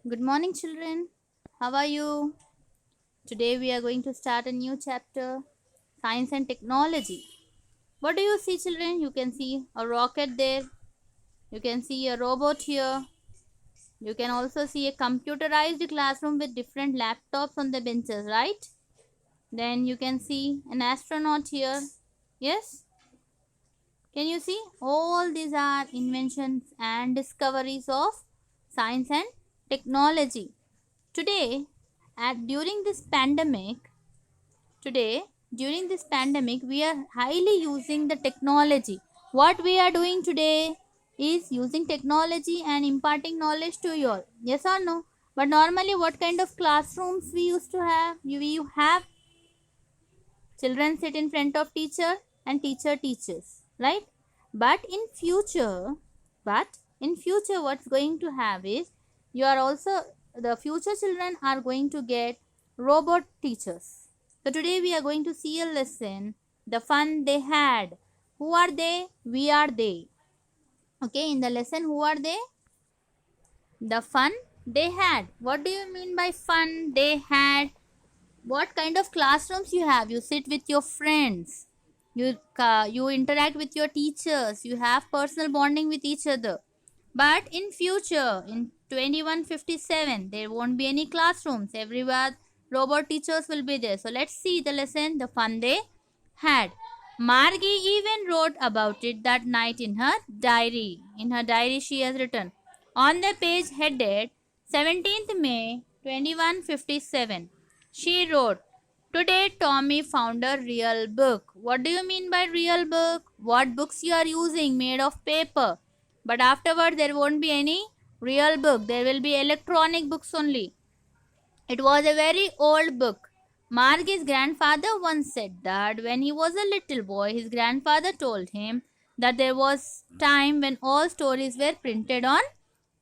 Good morning, children. How are you? Today we are going to start a new chapter, Science and Technology. What do you see, children? You can see a rocket there. You can see a robot here. You can also see a computerized classroom with different laptops on the benches, right? Then you can see an astronaut here. Yes? Can you see? All these are inventions and discoveries of science and technology. Today, during this pandemic, we are highly using the technology. What we are doing today is using technology and imparting knowledge to you all. Yes or no? But normally, what kind of classrooms we used to have? We have children sit in front of teacher and teacher teaches, right? But in future, what's going to have is you are also the future children are going to get robot teachers. So today we are going to see a lesson, the fun they had. Who are they? We are they. Okay, in the lesson, who are they? The fun they had. What do you mean by fun they had? What kind of classrooms you have? You sit with your friends, you interact with your teachers, you have personal bonding with each other. But in future, in 2157, there won't be any classrooms. Everywhere robot teachers will be there. So let's see the lesson, the fun they had. Margie even wrote about it that night in her diary. In her diary, she has written on the page headed 17th May 2157. She wrote, "Today Tommy found a real book." What do you mean by real book? What books you are using made of paper? But afterward there won't be any real book. There will be electronic books only. It was a very old book. Margie's grandfather once said that when he was a little boy, his grandfather told him that there was time when all stories were printed on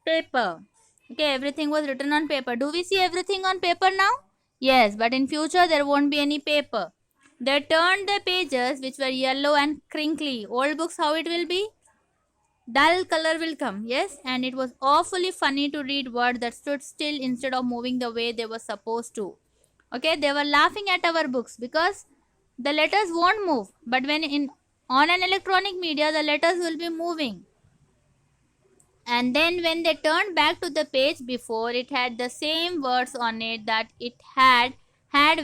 paper. Okay, everything was written on paper. Do we see everything on paper now? Yes, but in future there won't be any paper. They turned the pages which were yellow and crinkly. Old books, how it will be? Dull color will come. Yes, and it was awfully funny to read words that stood still instead of moving the way they were supposed to. Okay, they were laughing at our books because the letters won't move, but when in on an electronic media the letters will be moving. And then when they turned back to the page before, it had the same words on it that it had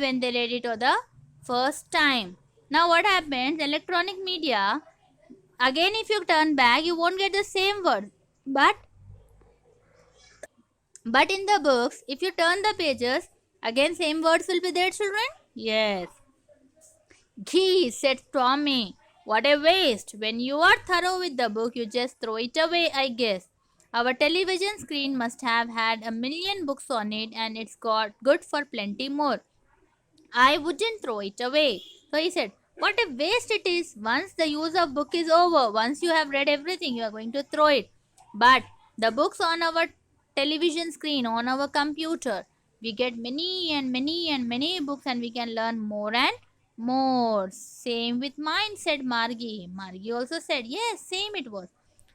when they read it for the first time. Now what happens? Electronic media, again if you turn back, you won't get the same word. But in the books, if you turn the pages, again same words will be there, children? Yes. Gee, said Tommy. What a waste. When you are thorough with the book, you just throw it away, I guess. Our television screen must have had a million books on it, and it's got good for plenty more. I wouldn't throw it away. So he said, what a waste it is. Once the use of book is over, once you have read everything, you are going to throw it. But the books on our television screen, on our computer, we get many and many and many books, and we can learn more and more. Same with mine, said Margie. Margie also said, yes, same it was.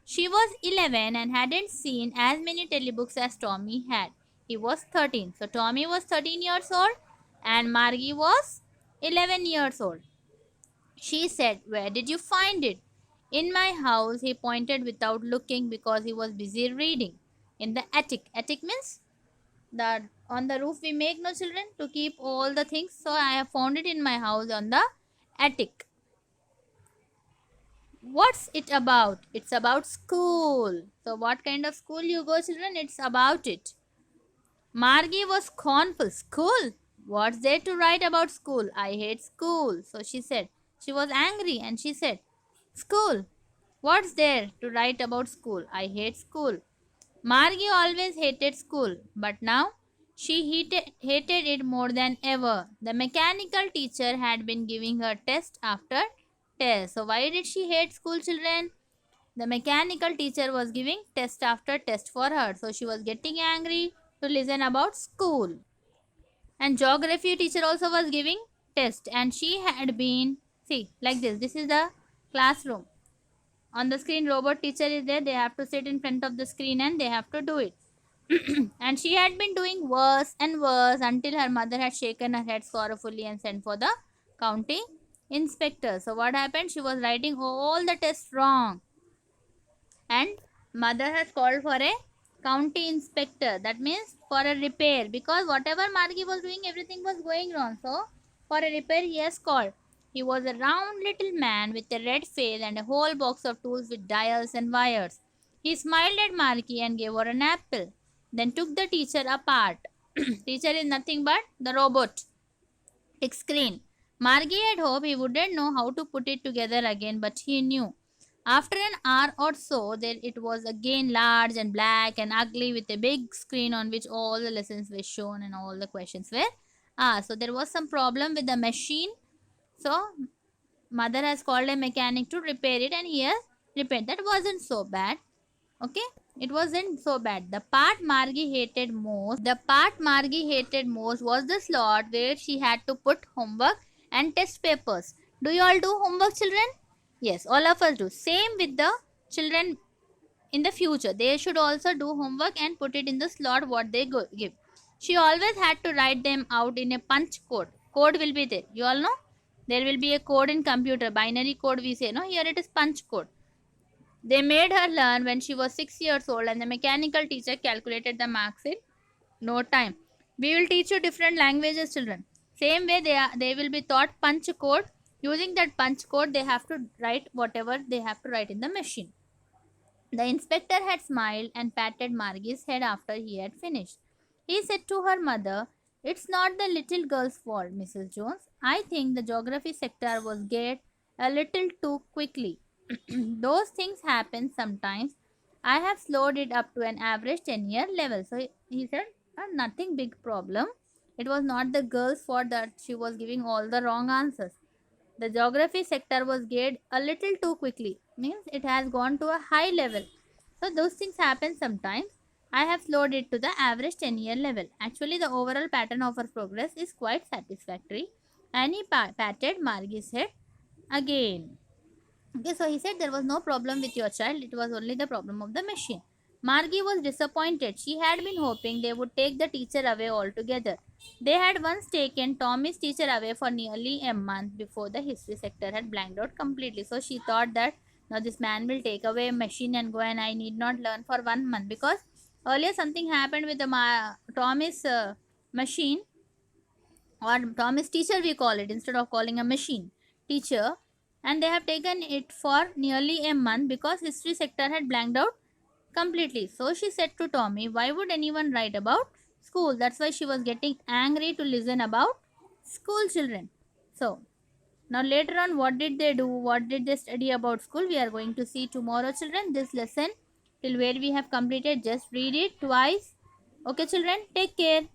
She was 11 and hadn't seen as many telebooks as Tommy had. He was 13. So Tommy was 13 years old and Margie was 11 years old. She said, where did you find it? In my house, he pointed without looking because he was busy reading. In the attic. Attic means that on the roof we make, no children, to keep all the things. So I have found it in my house on the attic. What's it about? It's about school. So what kind of school you go, children? It's about it. Margie was scornful. School? What's there to write about school? I hate school. So she said. She was angry and she said, school? What's there to write about school? I hate school. Margie always hated school, but now she hated it more than ever. The mechanical teacher had been giving her test after test. So why did she hate school, children? The mechanical teacher was giving test after test for her. So she was getting angry to listen about school. And geography teacher also was giving test. And she had been, see, like this. This is the classroom. On the screen, robot teacher is there. They have to sit in front of the screen and they have to do it. And she had been doing worse and worse until her mother had shaken her head sorrowfully and sent for the county inspector. So what happened? She was writing all the tests wrong, and mother has called for a county inspector, that means for a repair, because whatever Margi was doing, everything was going wrong. So for a repair he has called. He was a round little man with a red face and a whole box of tools with dials and wires. He smiled at Margi and gave her an apple, then took the teacher apart. Teacher is nothing but the robot screen. Margie had hoped he wouldn't know how to put it together again, but he knew. After an hour or so, there it was again large and black and ugly with a big screen on which all the lessons were shown and all the questions were asked. So there was some problem with the machine. So mother has called a mechanic to repair it, and he has repaired. That wasn't so bad. Okay, it wasn't so bad. The part Margie hated most was the slot where she had to put homework and test papers. Do you all do homework, children? Yes, all of us do. Same with the children in the future. They should also do homework and put it in the slot what they give. She always had to write them out in a punch code. Code will be there. You all know? There will be a code in computer. Binary code we say. No, here it is punch code. They made her learn when she was 6 years old, and the mechanical teacher calculated the marks in no time. We will teach you different languages, children. Same way they will be taught punch code. Using that punch code, they have to write whatever they have to write in the machine. The inspector had smiled and patted Margie's head after he had finished. He said to her mother, "It's not the little girl's fault, Mrs. Jones. I think the geography sector was get a little too quickly. Those things happen sometimes. I have slowed it up to an average 10-year level." So he said, nothing big problem. It was not the girl's fault that she was giving all the wrong answers. The geography sector was geared a little too quickly, means it has gone to a high level. So those things happen sometimes. I have slowed it to the average 10-year level. Actually, the overall pattern of our progress is quite satisfactory. And he patted Margie's head again. Okay, so he said there was no problem with your child, it was only the problem of the machine. Margie was disappointed. She had been hoping they would take the teacher away altogether. They had once taken Tommy's teacher away for nearly a month before the history sector had blanked out completely. So she thought that now this man will take away a machine and go, and I need not learn for 1 month, because earlier something happened with the Tommy's machine, or Thomas teacher we call it instead of calling a machine teacher, and they have taken it for nearly a month because history sector had blanked out completely. So she said to Tommy, why would anyone write about school? That's why she was getting angry to listen about school, children. So now later on, what did they do? What did they study about school? We are going to see tomorrow, children. This lesson till where we have completed, just read it twice. Okay, children, take care.